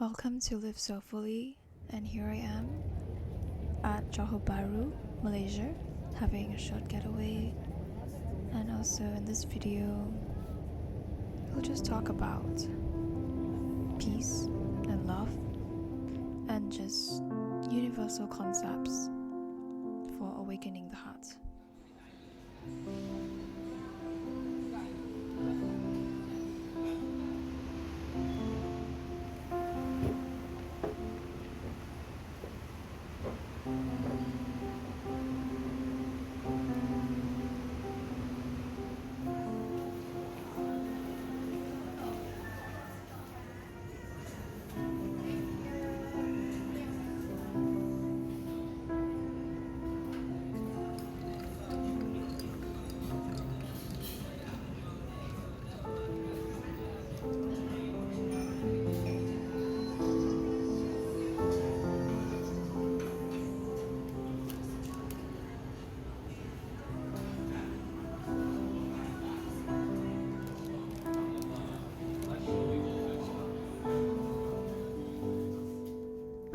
Welcome to Live Soulfully, and here I am at Johor Bahru, Malaysia, having a short getaway. And also in this video, we'll just talk about peace and love and just universal concepts for awakening the heart.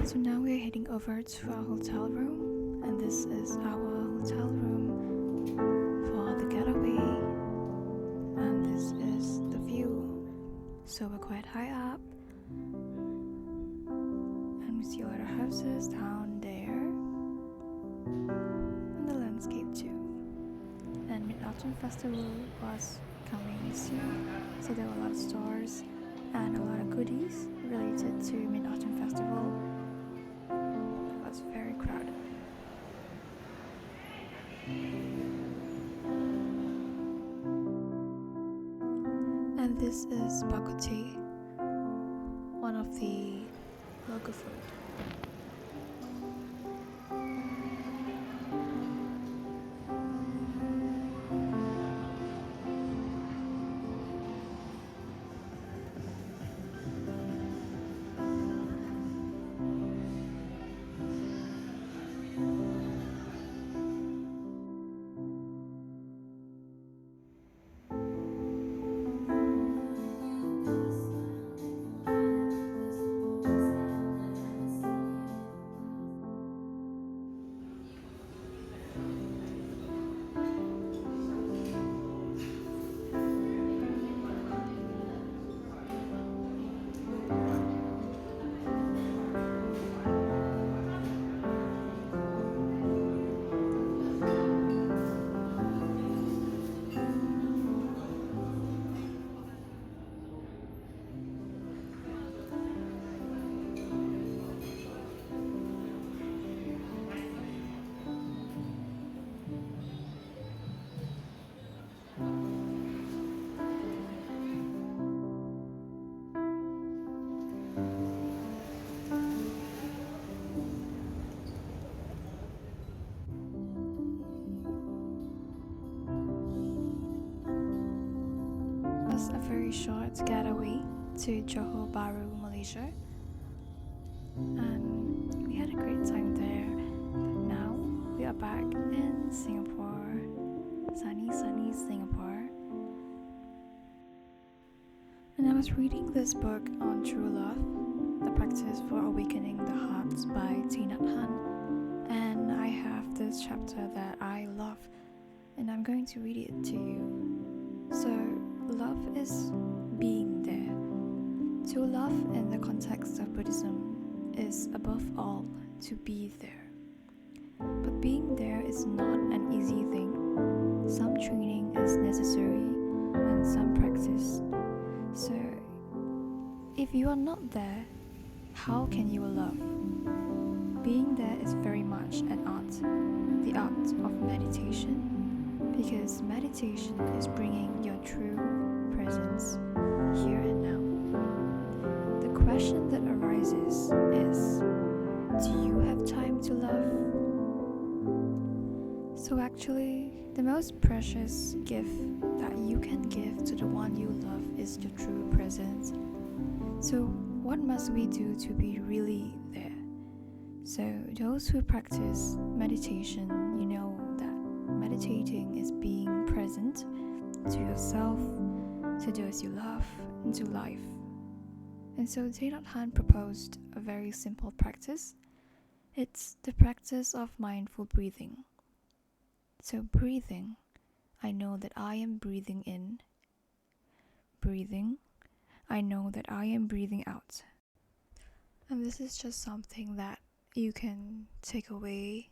So now we're heading over to our hotel room, and this is our hotel room for the getaway, and this is the view. So we're quite high up, and we see a lot of houses down there, and the landscape too. And Mid-Autumn Festival was coming soon, so there were a lot of stores and a lot of goodies related to Mid-Autumn Festival. It's very crowded. And this is bakute, one of the local food. A very short getaway to Johor Bahru, Malaysia, and we had a great time there. But now we are back in Singapore, sunny Singapore. And I was reading this book on true love, the practice for awakening the heart by Thich Nhat Hanh, and I have this chapter that I love, and I'm going to read it to you. So love is being there. To love in the context of Buddhism is above all to be there. But being there is not an easy thing. Some training is necessary and some practice. So if you are not there, how can you love? Being there is very much an art, the art of meditation, because meditation is bringing your true presence here and now. The question that arises is, do you have time to love? So actually, the most precious gift that you can give to the one you love is your true presence. So what must we do to be really there? So those who practice meditation, you know that meditating is being present to yourself, to those you love, and to life. And so Thich Nhat Hanh proposed a very simple practice. It's the practice of mindful breathing. So breathing, I know that I am breathing in. Breathing, I know that I am breathing out. And this is just something that you can take away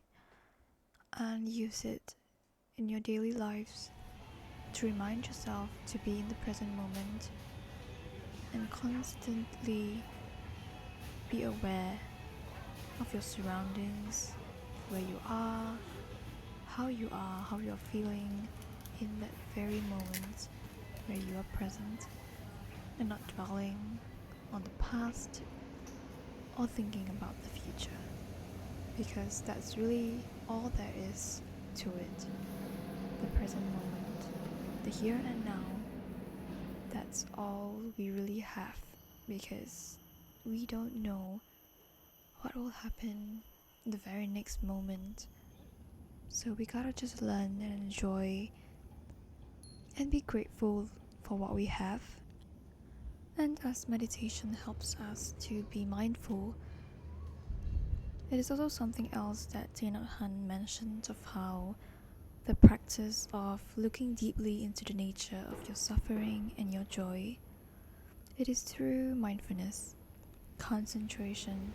and use it in your daily lives to remind yourself to be in the present moment and constantly be aware of your surroundings, where you are, how you're feeling in that very moment where you are present, and not dwelling on the past or thinking about the future, because that's really all there is to it. The present moment, the here and now, that's all we really have, because we don't know what will happen the very next moment. So we gotta just learn and enjoy and be grateful for what we have. And as meditation helps us to be mindful, it is also something else that Thich Nhat Hanh mentioned of how the practice of looking deeply into the nature of your suffering and your joy, it is through mindfulness, concentration,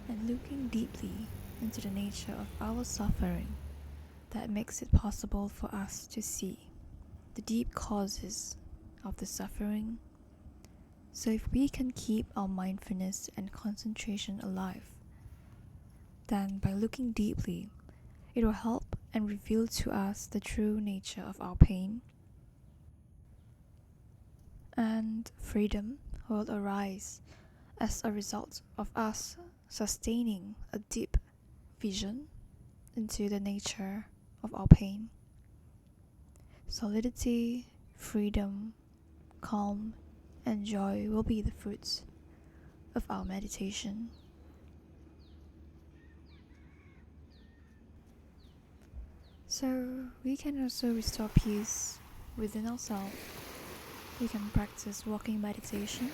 and looking deeply into the nature of our suffering that makes it possible for us to see the deep causes of the suffering. So if we can keep our mindfulness and concentration alive, then by looking deeply, it will help and reveal to us the true nature of our pain. And freedom will arise as a result of us sustaining a deep vision into the nature of our pain. Solidity, freedom, calm, and joy will be the fruits of our meditation. So we can also restore peace within ourselves. We can practice walking meditation,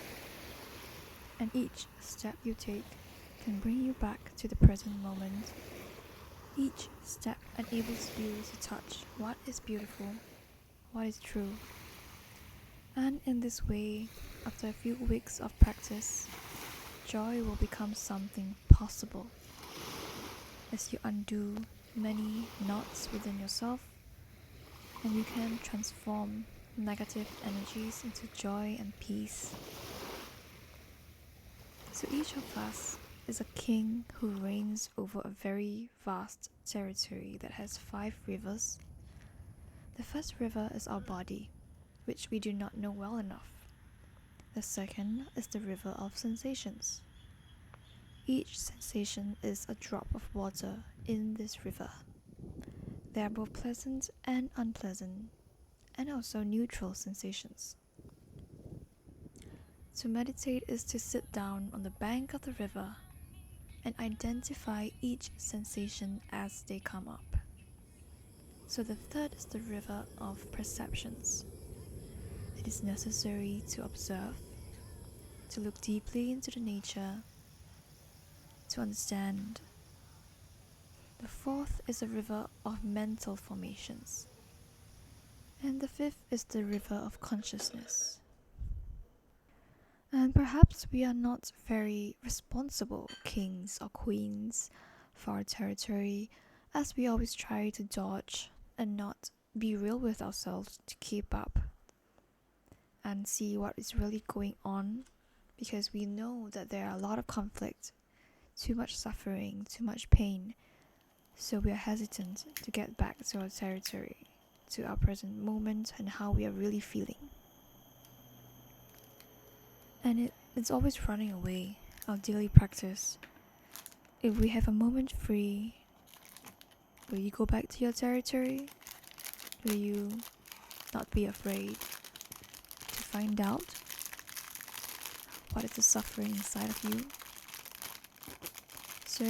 and each step you take can bring you back to the present moment. Each step enables you to touch what is beautiful, what is true. And in this way, after a few weeks of practice, joy will become something possible as you undo many knots within yourself, and you can transform negative energies into joy and peace. So each of us is a king who reigns over a very vast territory that has 5 rivers. The first river is our body, which we do not know well enough. The second is the river of sensations. Each sensation is a drop of water in this river. They are both pleasant and unpleasant, and also neutral sensations. To meditate is to sit down on the bank of the river and identify each sensation as they come up. So the third is the river of perceptions. It is necessary to observe, to look deeply into the nature, to understand. The fourth is a river of mental formations. And the fifth is the river of consciousness. And perhaps we are not very responsible kings or queens for our territory, as we always try to dodge and not be real with ourselves to keep up and see what is really going on, because we know that there are a lot of conflict, too much suffering, too much pain, so we are hesitant to get back to our territory, to our present moment and how we are really feeling. And it's always running away, our daily practice. If we have a moment free, will you go back to your territory? Will you not be afraid to find out what is the suffering inside of you? So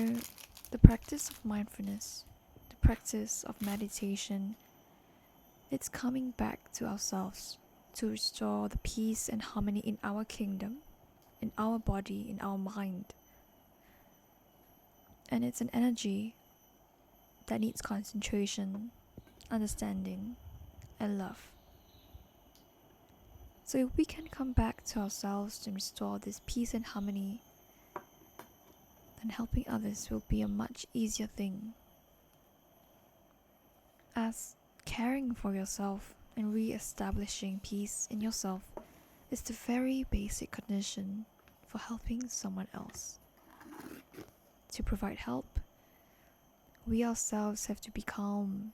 the practice of mindfulness, the practice of meditation, it's coming back to ourselves to restore the peace and harmony in our kingdom, in our body, in our mind. And it's an energy that needs concentration, understanding, and love. So if we can come back to ourselves and restore this peace and harmony, then helping others will be a much easier thing. As caring for yourself and re-establishing peace in yourself is the very basic condition for helping someone else. To provide help, we ourselves have to be calm,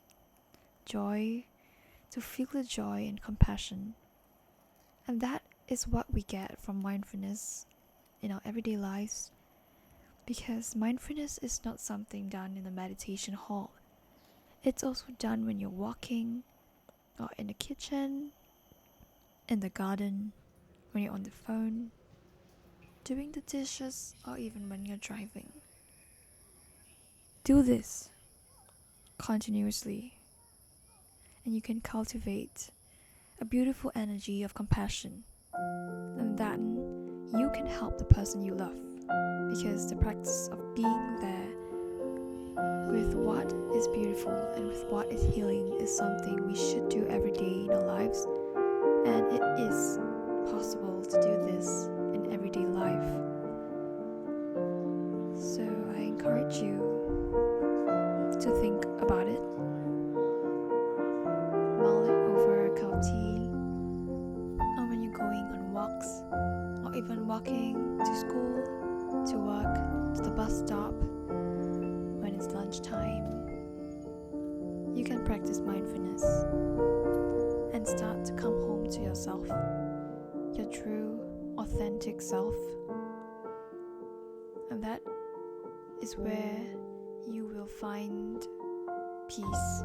to feel the joy and compassion. And that is what we get from mindfulness in our everyday lives, because mindfulness is not something done in a meditation hall. It's also done when you're walking, or in the kitchen, in the garden, when you're on the phone, doing the dishes, or even when you're driving. Do this continuously, and you can cultivate a beautiful energy of compassion, and then you can help the person you love, because the practice of being there with what is beautiful and with what is healing is something we should do every day in our lives, and it is possible to do this in everyday life. So I encourage you to think about it, mull it over a cup of tea, or when you're going on walks, or even walking to school, to work, to the bus stop, when it's lunchtime. You can practice mindfulness and start to come home to yourself, your true, authentic self. And that is where you will find peace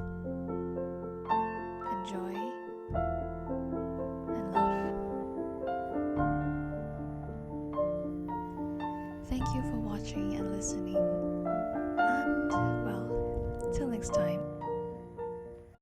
and joy and love. Thank you for watching and listening. And well, till next time.